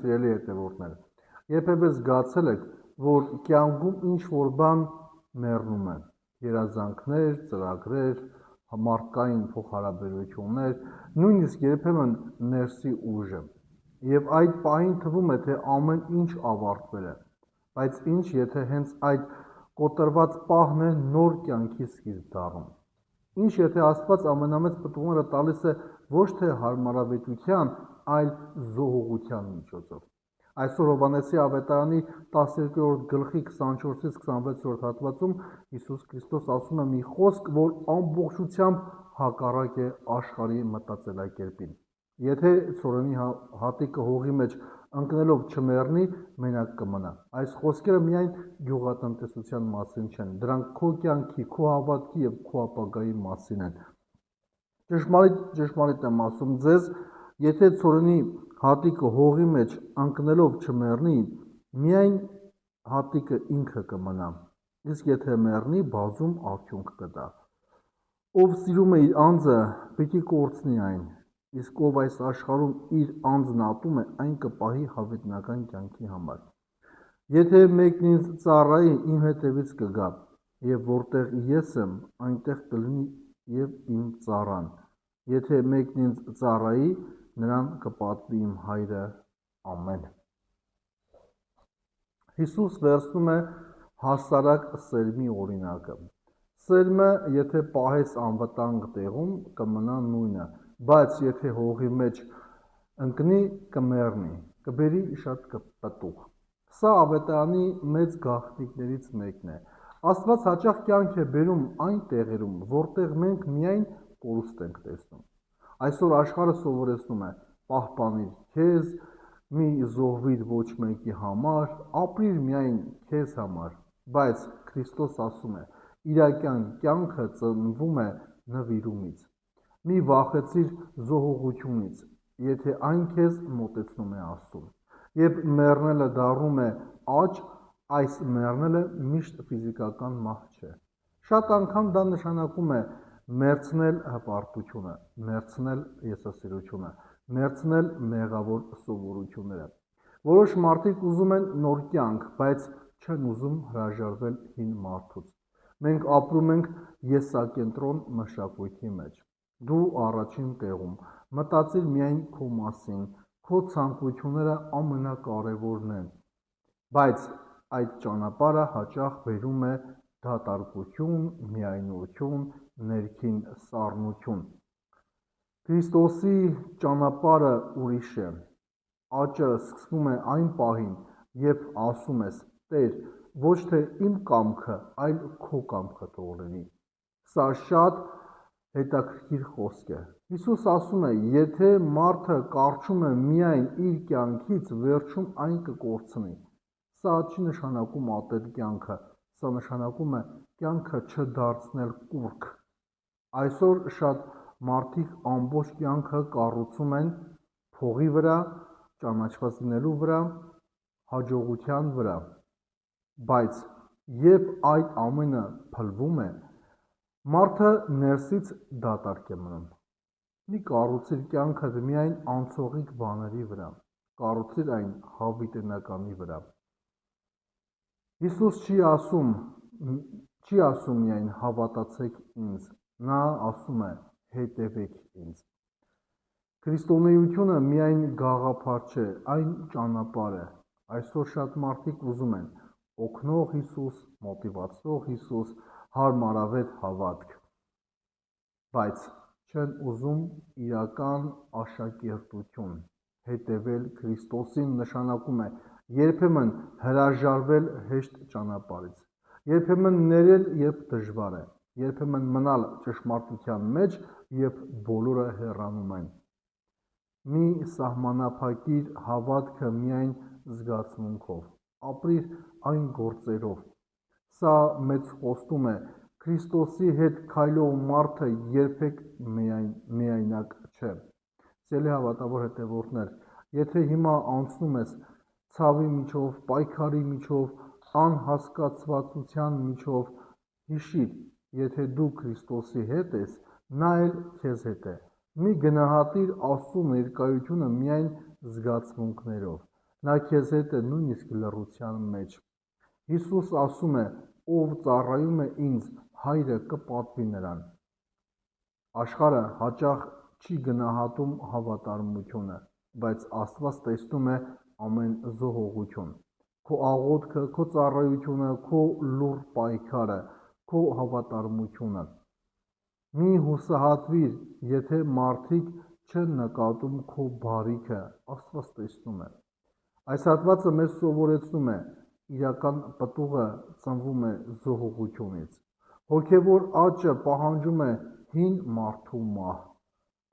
սիրելի հետևորդներ, երբևէ զգացել եք, որ կյանքում ինչ-որ բան մեռնում է, երազանքներ, ծրագրեր, մարդկային փոխհարաբերություններ, նույնիսկ երբեմն ներսի ուժը, և այդ պահին թվում է, թե ամեն ինչ ավարտվել է, բայց ինչ, եթե հենց այդ կոտրված պահն է նոր կյանքի սկիզբ դառնում։ Ինչ, եթե Աստված ամենամեծ պտուղները տալիս է ոչ թե հարմարավետության, այլ զոհուղության միջոցով։ Այսօր Հովհաննեսի ավետարանի 12-րդ գլխի 24-26 հատվածում Հիսուս Քրիստոս ասում է մի խոսք, որ ամբողջությամբ հակառակ է աշխարհի մտածելակերպին։ Եթե ցորենի հատիկը հողի մեջ ընկնելով չմեռնի, մենակ կմնա։ Այս խոսքերը միայն գյուղատնտեսության մասին չեն, դրանք քո կյանքի, քո հավատքի և քո ապագայի մասին են։ Ճշմարիտ եմ ասում ձեզ, եթե ցորենի հատիկը հողի մեջ ընկնելով չմեռնի, միայն հատիկը ինքը կմնա, իսկ եթե մեռնի, բազում արդյունք կտա։ Ով սիրում է իր անձը, պիտի կորցնի այն, իսկ ով այս աշխարհում իր անձն ատում է, այն կպահի հավիտենական կյանքի համար։ Եթե մեկն ինձ ծառայի, իմ հետևից կգա, և որտեղ ես եմ, այնտեղ կլինի և իմ ծառան։ Եթե մեկն ինձ ծառայի, նրան կպատվի իմ հայրը։ Ամեն։ Հիսուս վերցնում է հասարակ սերմի օրինակը։ Սերմը, եթե պահես անվտանգ տեղում, կմնա նույնը, բայց եթե հողի մեջ ընկնի, կմեռնի, կբերի շատ պտուղ։ Սա ավետարանի մեծ գաղտնիքներից մեկն է։ Աստված հաճախ կյանք է բերում այն տեղերում, որտեղ մենք միայն կորուստ ենք տեսնում։ Այսօր աշխարհը սովորեցնում է. պահպանիր քեզ, մի զոհվիր ոչ մեկի համար, ապրիր միայն քեզ համար, բայց Քրիստոս ասում է. իրական կյանքը ծնվում է նվիրումից։ Մի վախեցիր զոհողությունից, եթե այն քեզ մոտեցնում է Աստծուն։ Երբ մեռնելը դառնում է աճ, այս մեռնելը միշտ ֆիզիկական մահ չէ։ Շատ անգամ դա նշանակում է մերձնել հպարտությունը, մերձնել եսասիրությունը, մերձնել մեղավոր սովորությունները։ Որոշ մարդիկ ուզում են նոր կյանք, բայց չեն ուզում հրաժարվել հին մարդուց։ Մենք ապրում ենք եսակենտրոն մշակույթի մեջ։ Դու առաջին տեղում, մտածիր միայն քո մասին, քո ցանկությունները ամենակարևորն են, բայց այդ ճանապարհը հաճախ բերում է դատարկություն, միայնություն, ներքին սառնություն։ Քրիստոսի ճանապարհը ուրիշ է։ Աճը սկսվում է այն պահին, երբ ասում ես. Տեր, ոչ թե իմ կամքը, այլ քո կամքը թող լինի։ Սա շատ հետաքրքիր խոսք է։ Հիսուս ասում է, եթե մարդը կառչում է միայն իր կյանքից, վերջում այն կկորցնի։ Սա չի նշանակում ատել կյանքը, սա նշանակում է կյանքը չդարձնել կուռք։ Այսօր շատ մարդիկ ամբողջ կյանքը կառուցում են փողի վրա, ճանաչված լինելու վրա, հաջողության վրա, բայց երբ այդ ամենը փլվում է, մարդը ներսից դատարկ է մնում։ Մի կառուցիր կյանքդ միայն անցողիկ բաների վրա, կառուցիր այն հավիտենականի վրա։ Հիսուս չի ասում միայն հավատացեք ինձ, նա ասում է հետևեք ինձ։ Քրիստոնեությունը միայն գաղափար չէ, այն ճանապարհ է։ Այսօր շատ մարդիկ ուզում են օգնող Հիսուս, մոտիվացնող Հիսուս, հարմարավետ հավատք, բայց չեն ուզում իրական աշակերտություն։ Հետևել Քրիստոսին նշանակում է երբեմն հրաժարվել հեշտ ճանապարհից, երբեմն ներել, երբ դժվար է, երբեմն մնալ ճշմարտության մեջ, երբ բոլորը հեռանում են։ Մի սահմանափակիր հավատքը միայն զգացմունքով, ապրիր այն գործերով։ Սա մեծ խոստում է, Քրիստոսի հետ քայլող մարդը երբեք միայնակ չէ։ Սիրելի հավատավոր հետևորդներ, եթե հիմա անցնում ես ցավի միջով, պայքարի միջով, անհասկացվածության միջով, հիշիր, եթե դու Քրիստոսի հետ ես, նա էլ քեզ հետ է։ Մի գնահատիր Աստծո ներկայությունը միայն զգացմունքներով, նա քեզ հետ է նույնիսկ լռության մեջ։ Հիսուս ասում է, ով ծառայում է ինձ, հայրը կպատվի նրան։ Աշխարհը հաճախ չի գնահատում հավատարմությունը, բայց Աստված տեսնում է ամեն զոհողություն։ Քո աղոթքը, քո ծառայությունը, քո լուռ պայքարը, քո հավատարմությունը։ Մի հուսահատվիր, եթե մարդիկ չեն նկատում քո բարիքը, Աստված տեսնում է։ Այս հատվածը մեզ սովորեցնում է, իրական պտուղը ծնվում է զոհողությունից։ Հոգևոր աճը պահանջում է հին մարդու մահ։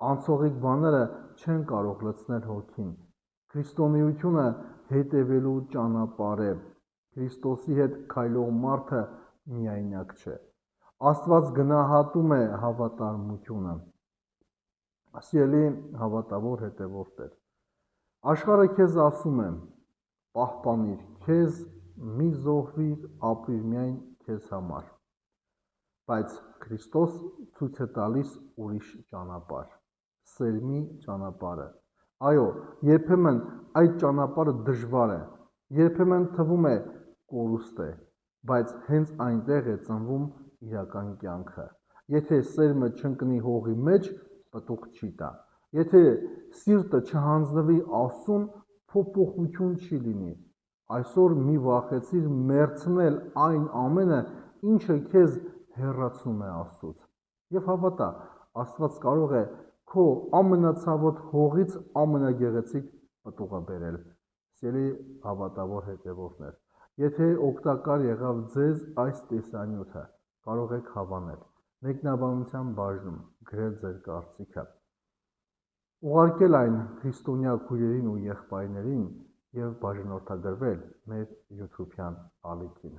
Անցողիկ բաները չեն կարող լցնել հոգին։ Քրիստոնեությունը հետևելու ճանապարհ է։ Քրիստոսի հետ քայլող մարդը միայնակ չէ։ Աստված գնահատում է հավատարմությունը։ Սիրելի հավատավոր հետևորդներ, աշխարհը քեզ ասում է, պահպանիր քեզ, մի զոհվիր, ապրիր միայն քեզ համար։ Բայց Քրիստոս ցույց է տալիս ուրիշ ճանապարհ, սերմի ճանապարհը։ Այո, երբեմն այդ ճանապարհը դժվար է, երբեմն թվում է կորուստ է, բայց հենց այնտեղ է ծնվում իրական կյանքը։ Եթե սերմը չընկնի հողի մեջ, պտուղ չի տա։ Եթե սիրտը չհանձնվի Աստծուն, փոփոխություն չի լինի։ Այսօր մի վախեցիր մերցնել այն ամենը, ինչը քեզ հեռացնում է Աստծուց։ Եվ հավատա, Աստված կարող է քո ամենացավոտ հողից ամենագեղեցիկ պտուղը բերել։ Սիրելի հավատավոր հետևորդներ, եթե օգտակար եղավ ձեզ այս տեսանյութը, կարող եք հավանել, մեկնաբանության բաժնում գրել ձեր կարծիքը, ուղարկել այն քրիստոնյա քույրերին ու եղբայրներին և բաժանորդագրվել մեր YouTube-յան ալիքին։